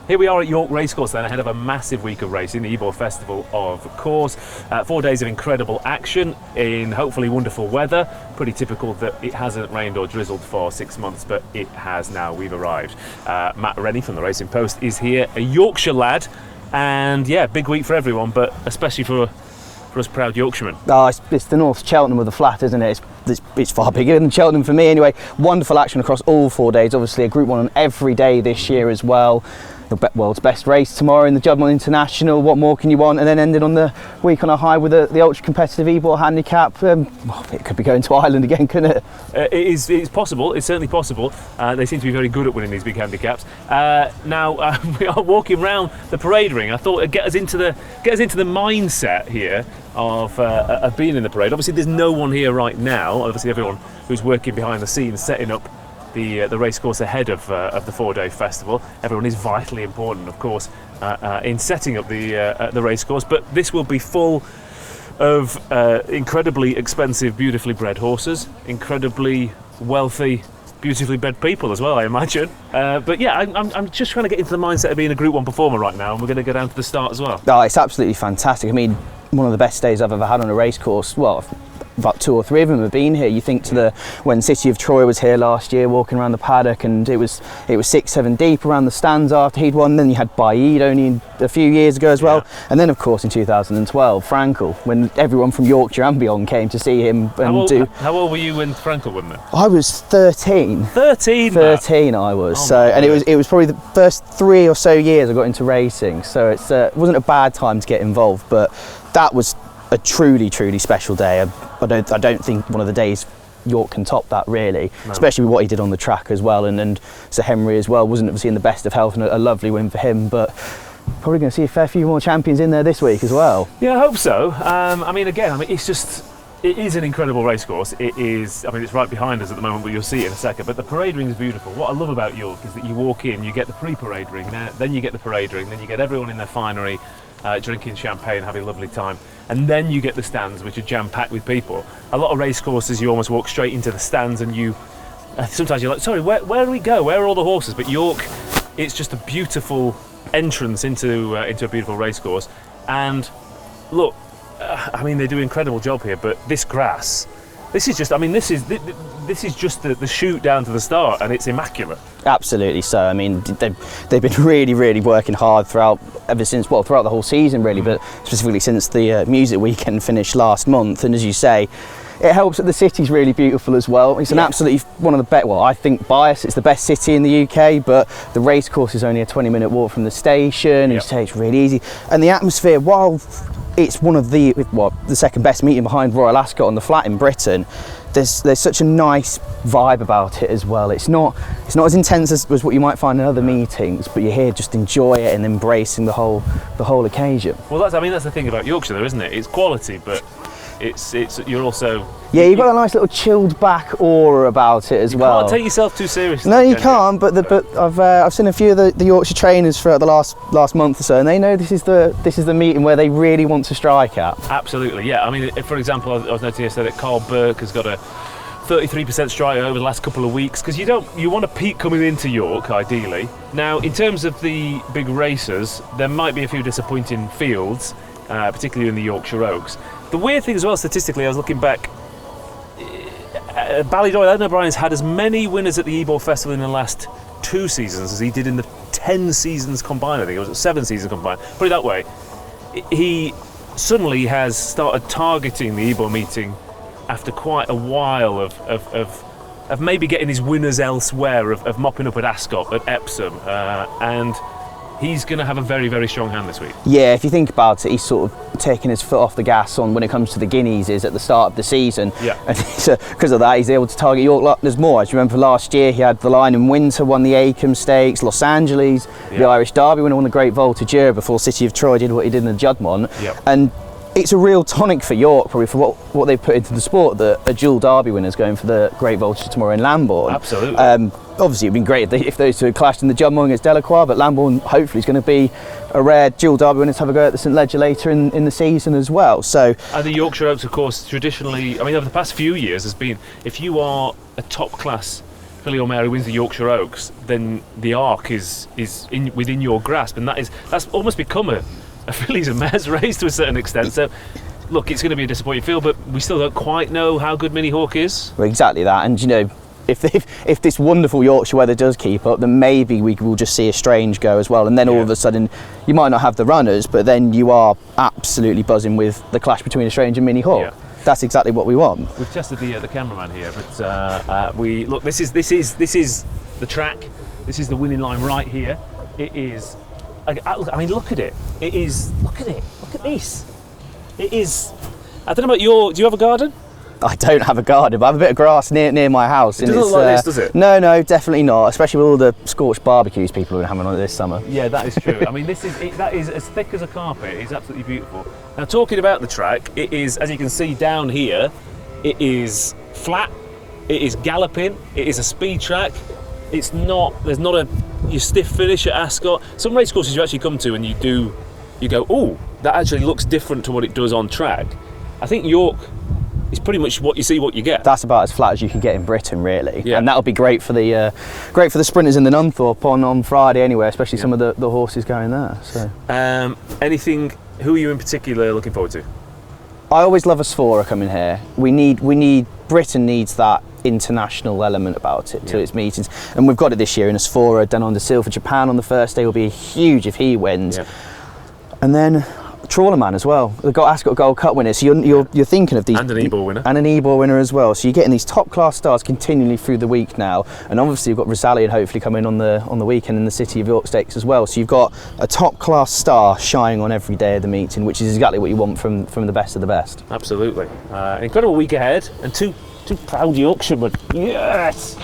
Here we are at York Racecourse then, ahead of a massive week of racing, the Ebor Festival of course. 4 days of incredible action in hopefully wonderful weather. Pretty typical that it hasn't rained or drizzled for 6 months, but it has now. We've arrived. Matt Rennie from the Racing Post is here, a Yorkshire lad, and yeah, big week for everyone, but especially for us proud Yorkshiremen. Oh, it's the North Cheltenham of the flat, isn't it? It's far bigger than Cheltenham for me anyway. Wonderful action across all 4 days, obviously a Group 1 on every day this year as well. The world's best race tomorrow in the Juddmonte International. What more can you want? And then ended on the week on a high with the ultra competitive Ebor handicap. It could be going to Ireland again, couldn't it? It's possible. It's certainly possible. They seem to be very good at winning these big handicaps. Now we are walking around the parade ring. I thought it'd get us into the mindset here of being in the parade. Obviously, there's no one here right now. Obviously, everyone who's working behind the scenes setting up the racecourse ahead of the 4-day festival. Everyone is vitally important, of course, in setting up the racecourse. But this will be full of incredibly expensive, beautifully bred horses, incredibly wealthy, beautifully bred people as well, I imagine. But yeah, I'm just trying to get into the mindset of being a Group 1 performer right now, and we're going to go down to the start as well. Oh, it's absolutely fantastic. I mean, one of the best days I've ever had on a racecourse. Well, about 2 or 3 of them have been here. You think to when City of Troy was here last year, walking around the paddock, and it was 6-7 deep around the stands after he'd won. Then you had Baid only a few years ago as well, and then of course in 2012 Frankel, when everyone from Yorkshire and beyond came to see him. And how old were you when Frankel won then? I was 13. 13 I was. And it was probably the first 3 or so years I got into racing. So it wasn't a bad time to get involved, but that was a truly special day. I don't think one of the days York can top that really, no. Especially with what he did on the track as well, and Sir Henry as well wasn't obviously in the best of health, and a lovely win for him, but probably going to see a fair few more champions in there this week as well. Yeah, I hope so. It is an incredible racecourse. It's right behind us at the moment, but you'll see it in a second. But the parade ring is beautiful. What I love about York is that you walk in, you get the pre-parade ring, then you get the parade ring, then you get everyone in their finery, drinking champagne, having a lovely time, and then you get the stands, which are jam-packed with people. A lot of racecourses, you almost walk straight into the stands, and sometimes you're like, sorry, where do we go? Where are all the horses? But York, it's just a beautiful entrance into a beautiful racecourse. And look, they do an incredible job here, but this grass, this is just the chute down to the start, and it's immaculate. Absolutely so. I mean, they've been really working hard throughout the whole season really, but specifically since the music weekend finished last month. And as you say, it helps that the city's really beautiful as well. It's an absolutely one of the best. Well, I think bias. It's the best city in the UK, but the racecourse is only a 20-minute walk from the station. And you say it's really easy, and the atmosphere, while it's one of the second best meeting behind Royal Ascot on the flat in Britain, there's such a nice vibe about it as well. It's not as intense as what you might find in other meetings, but you're here just enjoy it and embracing the whole occasion. Well, that's the thing about Yorkshire, though, isn't it? It's quality, but you're also you've got a nice little chilled back aura about it as well. You can't take yourself too seriously. No, you can't. But I've seen a few of the Yorkshire trainers throughout the last month or so, and they know this is the meeting where they really want to strike at. Absolutely, yeah. I mean, for example, I was noticing yesterday that Carl Burke has got a 33% strike over the last couple of weeks, because you want a peak coming into York ideally. Now, in terms of the big races, there might be a few disappointing fields, particularly in the Yorkshire Oaks. The weird thing as well, statistically, I was looking back, Ballydoyle, Ed O'Brien's had as many winners at the Ebor Festival in the last 2 seasons as he did in the 10 seasons combined. I think it was 7 seasons combined. Put it that way, he suddenly has started targeting the Ebor meeting after quite a while of maybe getting his winners elsewhere, of mopping up at Ascot, at Epsom, and he's going to have a very strong hand this week. Yeah, if you think about it, he's sort of taking his foot off the gas on when it comes to the Guineas is at the start of the season. Yeah. And because of that, he's able to target York like there's more. As you remember last year, he had the Line in Winter, won the Acomb Stakes, Los Angeles, the Irish Derby winner, won the Great Voltigeur before City of Troy did what he did in the Juddmonte. Yeah. And it's a real tonic for York, probably, for what they've put into the sport, that a dual Derby winner's going for the Great Voltigeur tomorrow in Lambourn. Absolutely. Obviously, it'd been great if those two had clashed in the Juddmonte against Delacroix, but Lambourn hopefully is going to be a rare dual Derby winner to have a go at the St Leger later in the season as well. So, and the Yorkshire Oaks, of course, traditionally, over the past few years has been, if you are a top class filly or mare who wins the Yorkshire Oaks, then the arc is within your grasp, and that's almost become a fillies and mares race to a certain extent. So, look, it's going to be a disappointing field, but we still don't quite know how good Mini Hawk is. Well, exactly that, and you know, if this wonderful Yorkshire weather does keep up, then maybe we will just see a Strange go as well, and then all of a sudden you might not have the runners, but then you are absolutely buzzing with the clash between a Strange and Mini Hawk. Yeah. That's exactly what we want. We've tested the cameraman here, but we look. This is the track. This is the winning line right here. It is. I mean, look at it. It is. Look at it. Look at this. It is. I don't know about your. Do you have a garden? I don't have a garden, but I have a bit of grass near my house. It doesn't look like this, does it? No, definitely not. Especially with all the scorched barbecues people are having on it this summer. Yeah, that is true. I mean, that is as thick as a carpet. It's absolutely beautiful. Now, talking about the track, it is, as you can see down here, it is flat. It is galloping. It is a speed track. It's not. There's not your stiff finish at Ascot. Some race courses you actually come to and you go, oh, that actually looks different to what it does on track. I think York. It's pretty much what you see, what you get. That's about as flat as you can get in Britain, really. Yeah. And that'll be great for the sprinters in the Nunthorpe on Friday anyway, especially some of the horses going there. So, anything? Who are you in particular looking forward to? I always love Asphora coming here. Britain needs that international element about it to its meetings, and we've got it this year in Asphora. Done on the Seal for Japan on the first day will be huge if he wins, and then. Trawlerman as well. They've got Ascot Gold Cup winners, so you're thinking of these, and an Ebor winner, as well. So you're getting these top class stars continually through the week now, and obviously you've got Rosalie hopefully coming on the weekend in the City of York Stakes as well. So you've got a top class star shining on every day of the meeting, which is exactly what you want from the best of the best. Absolutely, incredible week ahead, and two proud Yorkshiremen. Yes.